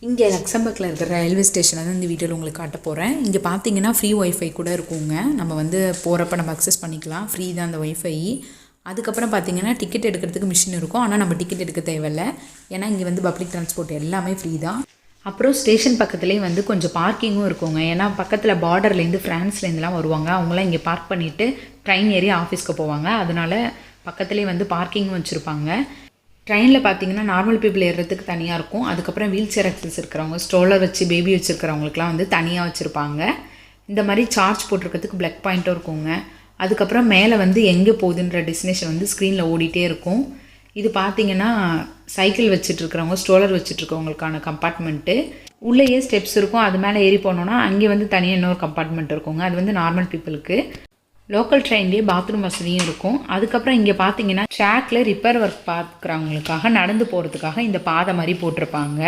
இங்கே லக்சம்பர்க்கில் இருக்கிற ரயில்வே ஸ்டேஷனை தான் இந்த வீடியோவில் உங்களுக்கு காட்ட போகிறேன். இங்கே பார்த்தீங்கன்னா ஃப்ரீ ஒய்ஃபை கூட இருக்குங்க. நம்ம வந்து போகிறப்ப நம்ம அக்சஸ் பண்ணிக்கலாம். ஃப்ரீ தான் அந்த ஒய்ஃபை. அதுக்கப்புறம் பார்த்தீங்கன்னா டிக்கெட் எடுக்கிறதுக்கு மிஷின் இருக்கும். ஆனால் நம்ம டிக்கெட் எடுக்க தேவையில்லை. ஏன்னா இங்கே வந்து பப்ளிக் ட்ரான்ஸ்போர்ட் எல்லாமே ஃப்ரீ தான். அப்புறம் ஸ்டேஷன் பக்கத்துலேயே வந்து கொஞ்சம் பார்க்கிங்கும் இருக்குங்க. ஏன்னா பக்கத்தில் பார்டர்லேருந்து ஃப்ரான்ஸ்லேருந்துலாம் வருவாங்க. அவங்களாம் இங்கே பார்க் பண்ணிவிட்டு ட்ரெயின் ஏறி ஆஃபீஸ்க்கு போவாங்க. அதனால் பக்கத்துலேயே வந்து பார்க்கிங்கும் வச்சுருப்பாங்க. ட்ரெயினில் பார்த்தீங்கன்னா நார்மல் பீப்புள் ஏறுறதுக்கு தனியாக இருக்கும். அதுக்கப்புறம் வீல் சேர் அக்சஸ் இருக்கிறவங்க, ஸ்ட்ரோலர் வச்சு பேபி வச்சுருக்கிறவங்களுக்குலாம் வந்து தனியாக வச்சுருப்பாங்க. இந்த மாதிரி சார்ஜ் போட்டிருக்கிறதுக்கு பிளக் பாயிண்ட்டும் இருக்குங்க. அதுக்கப்புறம் மேலே வந்து எங்கே போகுதுன்ற டெஸ்டினேஷன் வந்து ஸ்க்ரீனில் ஓடிட்டே இருக்கும். இது பார்த்தீங்கன்னா சைக்கிள் வச்சுட்ருக்கிறவங்க, ஸ்ட்ரோலர் வச்சுட்ருக்கவங்களுக்கான கம்பார்ட்மெண்ட்டு. உள்ளேயே ஸ்டெப்ஸ் இருக்கும். அது மேலே ஏறி போனோன்னா அங்கே வந்து தனியாக இன்னொரு கம்பார்ட்மெண்ட் இருக்குங்க. அது வந்து நார்மல் பீப்புளுக்கு. லோக்கல் ட்ரெயின்லேயே பாத்ரூம் வசதியும் இருக்கும். அதுக்கப்புறம் இங்கே பார்த்தீங்கன்னா ட்ராக்கில் ரிப்பேர் ஒர்க் பார்க்குறவங்களுக்காக நடந்து போகிறதுக்காக இந்த பாதை மாதிரி போட்டிருப்பாங்க.